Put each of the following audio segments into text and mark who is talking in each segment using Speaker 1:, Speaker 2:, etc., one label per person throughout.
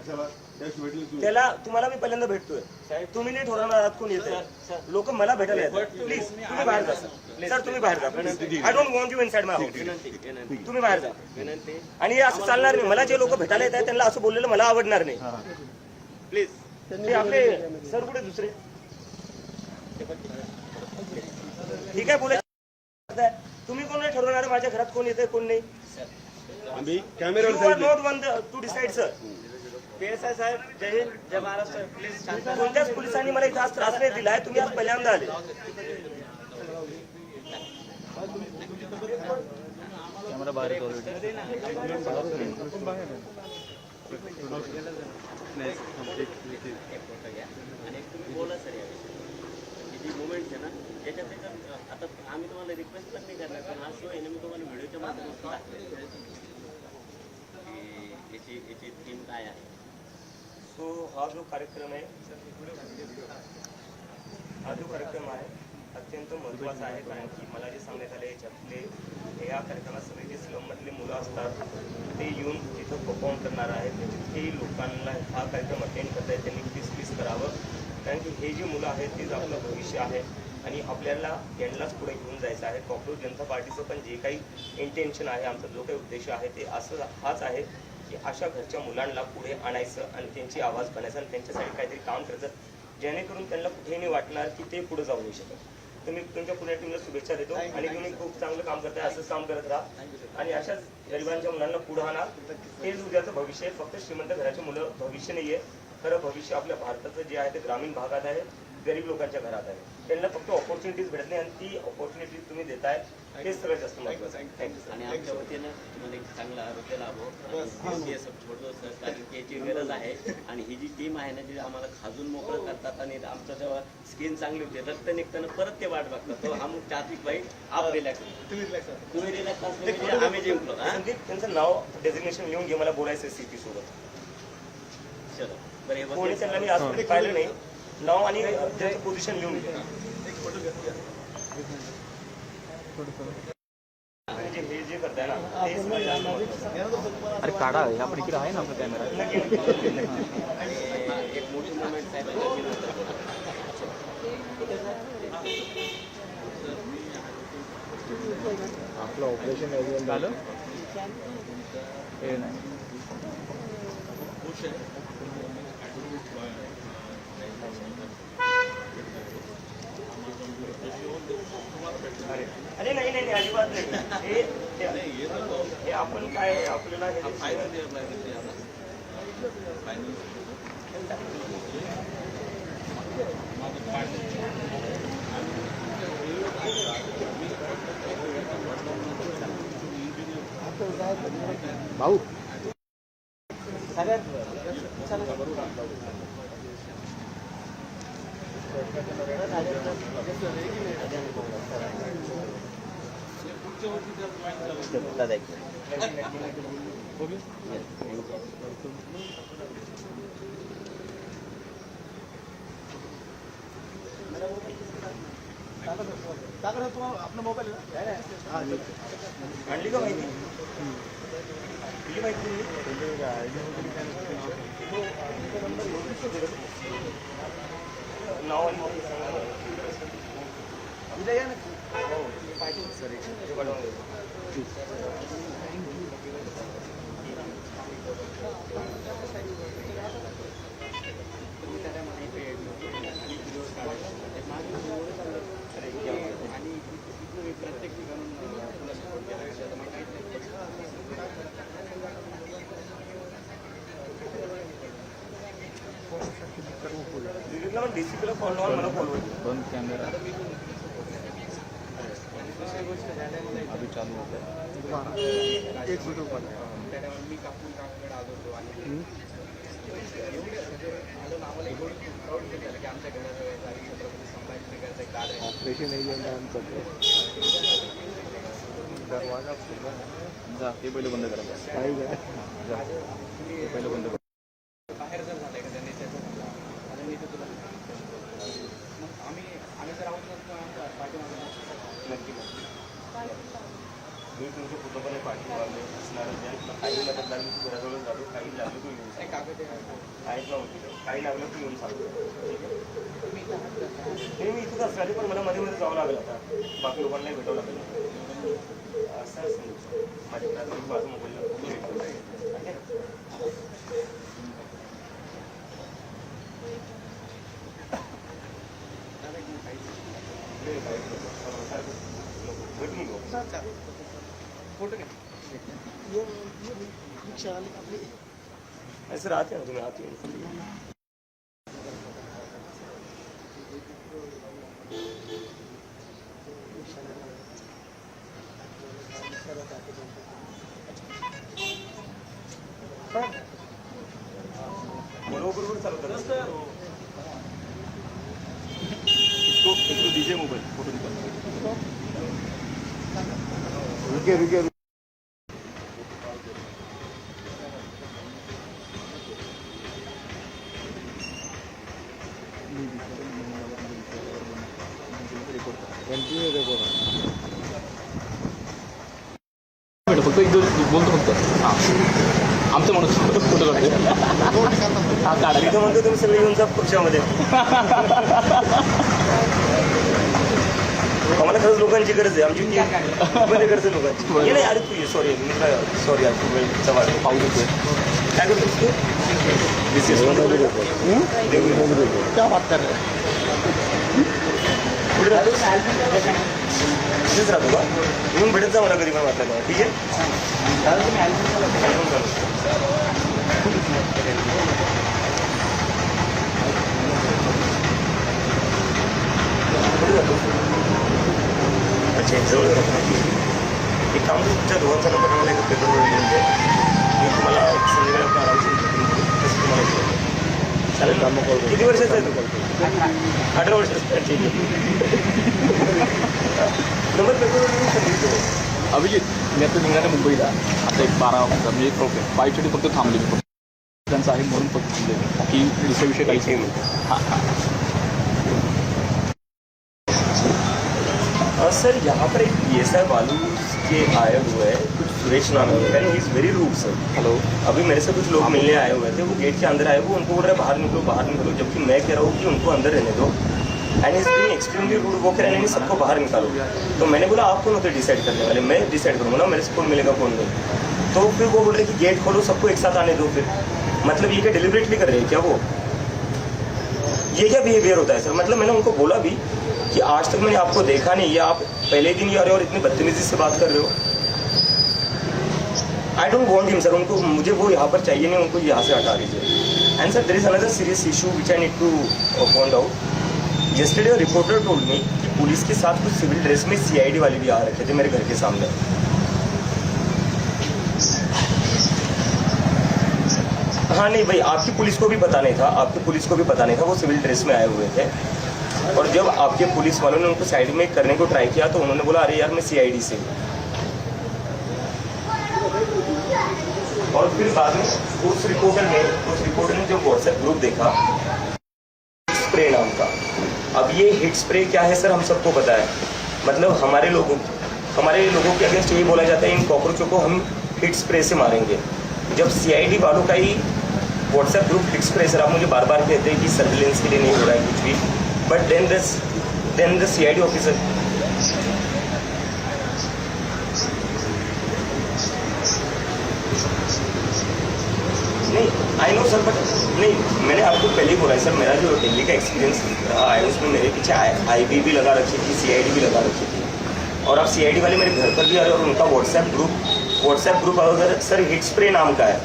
Speaker 1: त्याला तुम्हाला मी पहिल्यांदा भेटतोय, तुम्ही नाही ठरवणार आहात कोण येते. लोक मला भेटायला येतात. प्लीज तुम्ही बाहेर जा सर, तुम्ही बाहेर जा. I don't want you inside my house. तुम्ही बाहेर जा. आणि असं चालणार नाही. मला जे लोक भेटायला येत आहेत त्यांना असं बोललेलं मला आवडणार नाही. प्लीज. ते आपले सर कुठे दुसरे ठीक आहे बोला. तुम्ही कोण ठरवणार माझ्या घरात कोण येते कोण नाही. Camera not one to decide sir. PSI साहेब जय हिंद जय महाराष्ट्र. प्लीज कोणत्याच पोलिसांनी मला इथे आज त्रास नाही दिलाय. तुम्ही आज पहिल्यांदा आले.
Speaker 2: कॅमेरा बाहेर
Speaker 3: बोला सर जी मुवमेंट आहे ना याच्यात आता आम्ही तुम्हाला रिक्वेस्ट पण नाही करणार, पण हा शो आहे ना मी तुम्हाला व्हिडिओच्या माध्यमातून दाखवेल की याची थीम काय आहे.
Speaker 1: सो हा जो कार्यक्रम आहे अत्यंत महत्त्वाचा आहे. कारण की मला जे सांगण्यात आले याच्यातले या कार्यक्रमात सगळे जे स्लममधले मुलं असतात ते येऊन तिथं परफॉर्म करणार आहेत. हे लोकांना हा कार्यक्रम अटेंड करता येईल त्यांनी प्लीज करावं. कारण की हे जे मुलं आहेत तेच आपलं भविष्य आहे आणि आपल्याला यांनाच पुढे घेऊन जायचं आहे. कॉकरोच जनता पार्टीचं पण जे काही इंटेन्शन आहे, आमचा जो काही उद्देश आहे ते हाच आहे की अशा घरच्या मुलांना पुढे आणायचं आणि त्यांची आवाज बनायचं आणि त्यांच्यासाठी काहीतरी काम करायचं जेणेकरून त्यांना कुठेही नाही वाटणार की ते पुढे जाऊ नाही शकत. तर मी तुमच्या पुण्या टीमला शुभेच्छा देतो आणि तुम्ही खूप चांगलं काम करताय. असंच काम करत राहा आणि अशाच गरिबांच्या मुलांना पुढे आणा. हेच उद्याचं भविष्य आहे. फक्त श्रीमंत घराचे मुलं भविष्य नाहीये. खरं भविष्य आपल्या भारताचं जे आहे ते ग्रामीण भागात आहे, गरीब लोकांच्या घरात आहे. त्यांना फक्त ऑपॉर्च्युनिटीज भेटत नाही आणि ती ऑपॉर्च्युनिटीज तुम्ही देताय हेच सगळं जास्त महत्त्वाचं आहे. थँक्यू.
Speaker 3: आणि आमच्या वतीनं तुम्हाला एक चांगला आरोग्य लाभो आणि छोटं सर कारण की याची गरज आहे. आणि ही जी टीम आहे ना जी आम्हाला खाजून मोकळं करतात आणि आमचं जेव्हा स्किन चांगली होते रक्त निघताना परत ते वाट बघतात. तो हम चाहते भाई आप रिलॅक्स तुम्ही रिलॅक्स आम्ही जिंकलो.
Speaker 1: संदीप त्यांचं नाव डेझिग्नेशन लिहून घे, मला बोलायचं सीपी सोबत.
Speaker 3: चलो बरं
Speaker 1: कोणी त्यांना मी आजपर्यंत पाहिलं नाही. नाव आणि त्याचं पोझिशन लिहून घे. म्हणजे हे जे करताय ना ते
Speaker 2: अरे काढा आपण इकडे आहे ना आपला कॅमेरा.
Speaker 3: एक मोठी मुवमेंट साहेब
Speaker 2: आपलं ऑपरेशन झालं हे नाही.
Speaker 1: अरे नाही नाही अजिबात नाही. हे आपण काय आपल्याला
Speaker 2: भाऊ
Speaker 1: सगळ्यात
Speaker 2: आपला मोबाईल
Speaker 1: आणली का माहिती दिली माहिती नाव आणि उद्या या नक्की. हो पाहिजे सर
Speaker 3: आणि प्रत्येक ठिकाणून
Speaker 1: डीसीपीला फोन लावून मला बोलवायचं.
Speaker 2: बंद कॅमेरा अभी चालू होता है. एक व्हिडिओ पण
Speaker 3: मी कापून काकाकडे आलो होतो आणि आम्हाला एवढं प्राऊड फील झालं की आमच्या घराजवळ छत्रपती संभाजीनगरचं एक कार्ड आहे.
Speaker 2: ऑपरेशन आमचं दरवाजा जा ते पहिलं बंद करा. काही जा पहिलं बंद करा.
Speaker 3: बाहेर जर झालं का त्यांनी त्याचं आता मी ते तुला मग आम्ही जर आहोत आमच्या पाठीमागे
Speaker 1: नक्की मी तुमच्या पूर्णपणे पाठीमागे असणार. काही मदत लागली घराजवळ जातो, काही लागली तू
Speaker 3: कागद
Speaker 1: ऐकलं होतं काही लागलं की येऊन सांगतो ठीक आहे मी इथंच असणार पण मला मध्ये मध्ये जावं लागेल आता बाकी लोकांनाही भेटावं लागेल असं समजू माझ्या प्राथमिक माझा मोबाईलला खूप भेट होत आहे ठीक आहे भेटून घेऊ ऐसे आते ना तुम्ही आते बरोबर चालू
Speaker 2: इसको दीजिए मोबाइल फोटो निकाल
Speaker 4: रुके कंटिन्यू रेकॉर्ड
Speaker 2: फक्त एक बोलतो फक्त हां आमचं माणूस फोटो काढते हा काढा
Speaker 1: इथं म्हणतो तुम्ही सगळे येऊन जा पक्षामध्ये आम्हाला खरंच लोकांची गरज आहे आमची मध्ये गरज आहे लोकांची हे नाही अरे तू सॉरी सॉरी सवाल
Speaker 2: पाहू देतोय
Speaker 1: काय करतोस तू
Speaker 4: क्या बात कर रहे
Speaker 1: कुठे राहतोस तिथेच राहतो का येऊन भेटत जा मला कधी पण वाटलं का ठीक आहे कुठे जातो अच्छा जवळ एक काम करू तुमच्या दोघांचा नंबर मला एक पेपरवर लिहून दे मी तुम्हाला संध्याकाळी आपलं आरामशीर तसं तुम्हाला चालेल ना किती वर्षाचा आहे तू 18 वर्षाचा ठीक आहे नंबर पेपरवर लिहून सांगितलं
Speaker 2: अभिजित मी आता निघाले मुंबईला आता एक 12 वाजता म्हणजे पायछडी फक्त थांबले मी त्यांचं आहे म्हणून फक्त थांबले की दुसरा विषय काहीच नाही हां
Speaker 1: सर यहाँ पर एक PSI बालू के आए हुए हैं कुछ सुरेश नाम है he is very rude sir
Speaker 2: hello
Speaker 1: अभी मेरे से कुछ लोग मिलने आए हुए थे वो गेट के अंदर आए वो उनको बोल रहे बाहर निकलो जबकि मैं कह रहा हूँ कि उनको अंदर रहने दो and is being extremely rude वो कह रहे हैं सबको बाहर निकालो तो मैंने बोला आप कौन होते डिसाइड करने वाले मैं डिसाइड करूँगा ना मेरे से कौन मिलेगा कौन नहीं तो फिर वो बोल रहे कि गेट खोलो सबको एक साथ आने दो फिर मतलब ये क्या डिलिबरेटली कर रहे हैं क्या वो ये क्या बिहेवियर होता है सर मतलब मैंने उनको बोला भी कि आज तक मैंने आपको देखा नहीं ये आप पहले दिन ही आ रहे हो और इतनी बदतमीजी से बात कर रहे हो I don't want him sir उनको मुझे वो यहाँ पर चाहिए नहीं उनको यहाँ से हटा दीजिए and sir there is another serious issue which I need to find out yesterday reporter told me कि पुलिस के साथ कुछ सिविल ड्रेस में CID वाले भी आ रखे थे मेरे घर के सामने हाँ नहीं भाई आपकी पुलिस को भी पता नहीं था वो सिविल ड्रेस में आए हुए थे और जब आपके पुलिस वालों ने उनको साइड में करने को ट्राई किया तो उन्होंने बोला अरे यार मैं CID से हूँ और फिर बाद में उस रिपोर्टर ने जब व्हाट्सएप ग्रुप देखा स्प्रे नाम का अब ये हिट स्प्रे क्या है सर हम सबको पता है मतलब हमारे लोगों के अगेंस्ट यही बोला जाता है इन कॉकरोचों को हम हिट स्प्रे से मारेंगे जब CID वालों का ही WhatsApp group hit spray sir आप मुझे बार बार कहते हैं कि सर्विलेंस के लिए नहीं हो रहा है कुछ भी but then the CID officer नहीं आई नो सर बट नहीं मैंने आपको पहले ही बोला है सर मेरा जो दिल्ली का एक्सपीरियंस रहा है उसमें मेरे पीछे IB भी लगा रखी थी CID भी लगा रखी थी और अब CID वाले मेरे घर पर भी आ रहे और उनका व्हाट्सएप ग्रुप अगर सर हिट स्प्रे नाम का है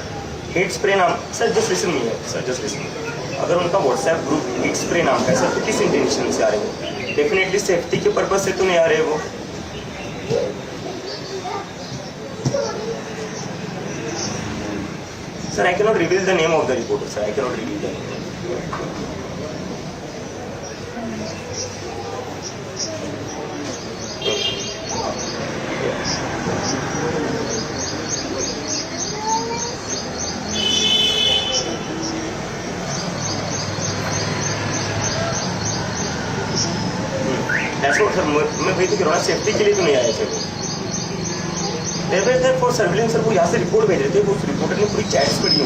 Speaker 1: हिट स्प्रे नाम सर जस्ट लिसन नहीं है सर जस्ट लिसन अगर उनका व्हाट्सएप ग्रुप हिट स्प्रे नाम का है सर तो किस इंटेंशन से आ रहे हैं डेफिनेटली सेफ्टी के पर्पज से तो नहीं आ रहे वो Sir, I cannot reveal the name of the reporter, sir. I cannot reveal the name. Yes. That's what, sir. मैं वही तो कह रहा हूँ सेफ्टी के लिए तो नहीं आए थे वो फॉर सर्विलेंस सर वो यहाँ से रिपोर्ट भेज रहे थे उस रिपोर्टर ने पूरी चैट्स पढ़ी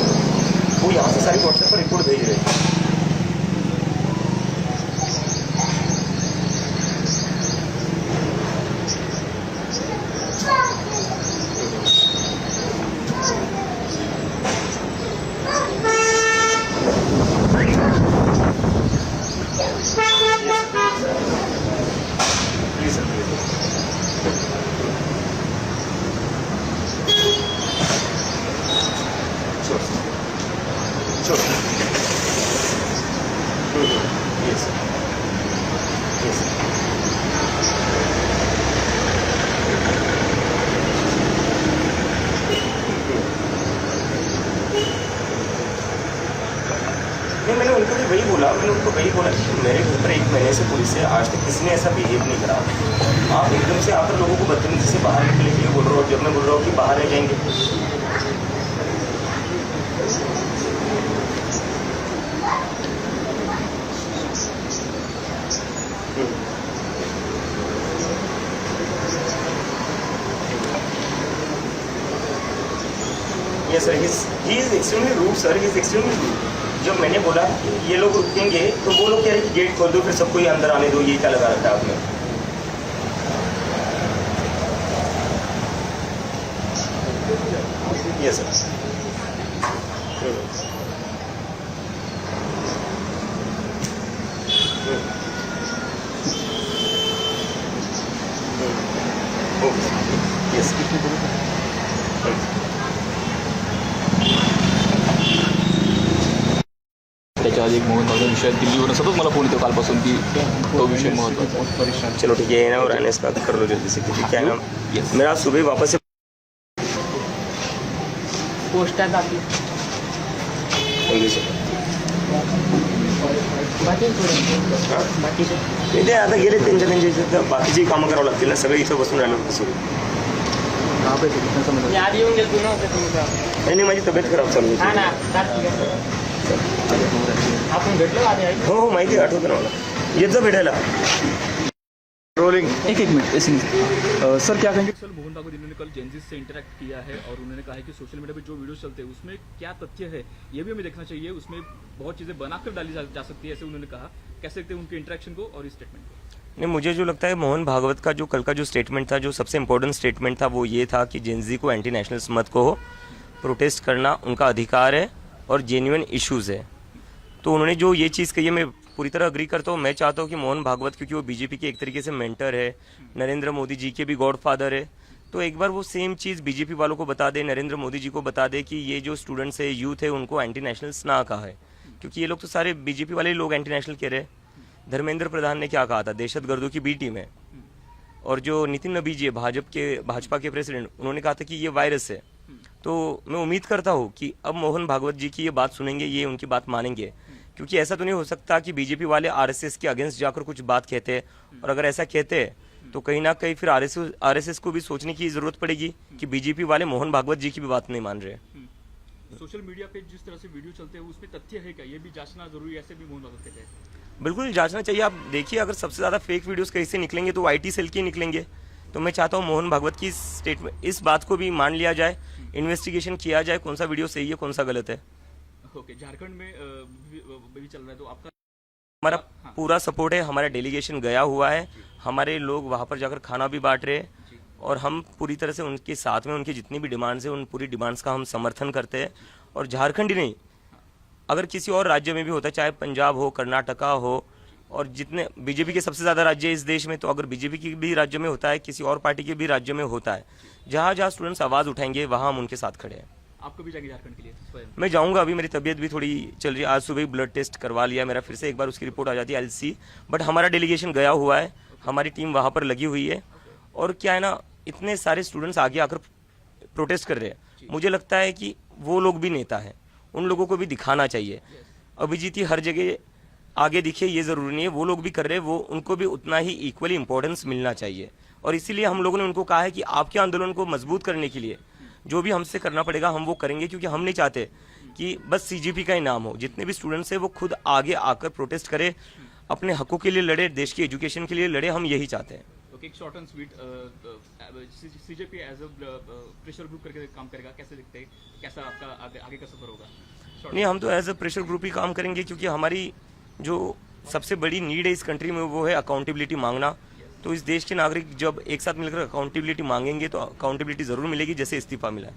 Speaker 1: वो यहाँ से सारी व्हाट्सएप पर रिपोर्ट Sure. Yes. Yes. नहीं, मैंने उनको भी वही बोला, मैंने उनको वही बोला कि मेरे ऊपर 1 महीने से पुलिस है, आज तक किसी ने ऐसा बिहेव नहीं करा। आप एकदम से आकर लोगों को बदतमीजी से बाहर निकलने के लिए बोल रहे हो, जब मैं बोल रहा हूँ कि बाहर रह जाएंगे। Yes sir, he is extremely rude sir, he is extremely rude. जब मैंने बोला कि ये लोग रुकेंगे तो वो लोग कह रहे कि गेट खोल दो फिर सबको ही अंदर आने दो, ये क्या लगा रखा है आपने? Yes sir. यस
Speaker 2: त्याच्या आधी एक महत्त्वाचा विषय दिल्लीवरून सतत मला फोन येतो कालपासून की तो विषय महत्त्वाचा.
Speaker 1: चलो ठीक है ना, और आने इसका कर लो जल्दी से, क्योंकि क्या है ना,
Speaker 2: Yes.
Speaker 1: मेरा सुबह वापस से
Speaker 5: पोस्टात आपली
Speaker 1: थँक्यू सर.
Speaker 5: बाकीचे
Speaker 1: ते आता गेले त्यांच्या इथं बाकीची कामं करावं लागतील ना, सगळे इथं बसून राहिलो होतो सुरू.
Speaker 5: मी आधी येऊन गेलो नव्हतं तुमचा.
Speaker 1: नाही माझी तब्येत खराब चालू होती.
Speaker 5: हा ना आपण भेटलो आधी आहे.
Speaker 1: हो माहिती आहे, आठवतं ना मला. येत जा भेटायला.
Speaker 4: रोलिंग.
Speaker 2: एक मिनट ऐसे नहीं सर क्या कहेंगे. सर मोहन भागवत इन्होंने कल जेनजिस से इंटरेक्ट किया है और उन्होंने कहा है कि सोशल मीडिया पे जो वीडियो चलते हैं उसमें क्या तथ्य है ये भी हमें देखना चाहिए, उसमें बहुत चीज़ें बनाकर डाली जा सकती है, ऐसे उन्होंने कहा. कैसे देखते हैं उनके इंटरेक्शन को और इस स्टेटमेंट को?
Speaker 1: नहीं, मुझे जो लगता है मोहन भागवत का जो कल का जो स्टेटमेंट था, जो सबसे इम्पोर्टेंट स्टेटमेंट था वो ये था कि जेनजी को एंटी नेशनल्स मत कहो, प्रोटेस्ट करना उनका अधिकार है और जेन्युइन इश्यूज़ है. तो उन्होंने जो ये चीज़ कही है मैं पूरी तरह अग्री करता हूँ. मैं चाहता हूँ कि मोहन भागवत, क्योंकि वो बीजेपी के एक तरीके से मेंटर है, नरेंद्र मोदी जी के भी गॉडफादर है, तो एक बार वो सेम चीज़ बीजेपी वालों को बता दे, नरेंद्र मोदी जी को बता दे कि ये जो स्टूडेंट्स है, यूथ है, उनको एंटी नेशनल्स ना कहा है. क्योंकि ये लोग तो सारे बीजेपी वाले लोग एंटी नेशनल कह रहे हैं. धर्मेंद्र प्रधान ने क्या कहा था, दहशतगर्दों की बी टीम है. और जो नितिन नबी जी है भाजपा के प्रेसिडेंट, उन्होंने कहा था कि ये वायरस है. तो मैं उम्मीद करता हूँ कि अब मोहन भागवत जी की ये बात सुनेंगे, ये उनकी बात मानेंगे. क्योंकि ऐसा तो नहीं हो सकता कि बीजेपी वाले आरएसएस के अगेंस्ट जाकर कुछ बात कहते हैं, और अगर ऐसा कहते हैं तो कहीं ना कहीं फिर आरएसएस को भी सोचने की जरूरत पड़ेगी कि बीजेपी वाले मोहन भागवत जी की भी बात नहीं मान रहे.
Speaker 2: सोशल मीडिया पे जिस तरह से वीडियो चलते हैं उसमें तथ्य है क्या, ये भी जांचना जरूरी है, ऐसे भी मोहन भागवत कहते हैं.
Speaker 1: बिल्कुल जांचना चाहिए. आप देखिए, अगर सबसे ज़्यादा फेक वीडियोस कैसे निकलेंगे तो आईटी सेल के निकलेंगे. तो मैं चाहता हूँ मोहन भागवत की स्टेटमेंट, इस बात को भी मान लिया जाए, इन्वेस्टिगेशन किया जाए कौन सा वीडियो सही है कौन सा गलत है.
Speaker 2: ओके, झारखंड में भी चल रहा है तो आपका
Speaker 1: हमारा पूरा सपोर्ट है. हमारा डेलीगेशन गया हुआ है, हमारे लोग वहाँ पर जाकर खाना भी बांट रहे हैं, और हम पूरी तरह से उनके साथ में, उनकी जितनी भी डिमांड्स हैं उन पूरी डिमांड्स का हम समर्थन करते हैं. और झारखंड ही नहीं, अगर किसी और राज्य में भी होता है, चाहे पंजाब हो, कर्नाटका हो, और जितने बीजेपी के सबसे ज़्यादा राज्य है इस देश में, तो अगर बीजेपी के भी राज्य में होता है, किसी और पार्टी के भी राज्य में होता है, जहाँ जहाँ स्टूडेंट्स आवाज़ उठाएंगे वहाँ हम उनके साथ खड़े हैं.
Speaker 2: आप कभी जाएंगे झारखंड के लिए स्वयं?
Speaker 1: मैं जाऊंगा. अभी मेरी तबीयत भी थोड़ी चल रही है, आज सुबह ही ब्लड टेस्ट करवा लिया मेरा, फिर से एक बार उसकी रिपोर्ट आ जाती है, एलसी. बट हमारा डेलीगेशन गया हुआ है, हमारी टीम वहाँ पर लगी हुई है. और क्या है ना, इतने सारे स्टूडेंट्स आगे आकर प्रोटेस्ट कर रहे हैं, मुझे लगता है कि वो लोग भी नेता हैं, उन लोगों को भी दिखाना चाहिए. अभिजीत ही हर जगह आगे दिखे ये ज़रूरी नहीं है, वो लोग भी कर रहे हैं, वो उनको भी उतना ही इक्वली इंपॉर्टेंस मिलना चाहिए. और इसीलिए हम लोगों ने उनको कहा है कि आपके आंदोलन को मजबूत करने के लिए जो भी हमसे करना पड़ेगा हम वो करेंगे. क्योंकि हम नहीं चाहते कि बस सीजीपी का ही नाम हो. जितने भी स्टूडेंट्स हैं वो खुद आगे आकर प्रोटेस्ट करें, अपने हकों के लिए लड़े, देश की एजुकेशन के लिए लड़े, हम यही चाहते हैं.
Speaker 2: ओके, एक short end sweet, CJP as a pressure group करके काम करेगा, कैसे दिखते हैं, कैसा आपका आगे का सफर होगा?
Speaker 1: नहीं, हम तो एज अ प्रेशर ग्रुप ही काम करेंगे, क्योंकि हमारी जो सबसे बड़ी नीड है इस कंट्री में वो है अकाउंटेबिलिटी मांगना. तो इस देश के नागरिक जब एक साथ मिलकर अकाउंटेबिलिटी मांगेंगे तो अकाउंटेबिलिटी ज़रूर मिलेगी, जैसे इस्तीफा मिला है.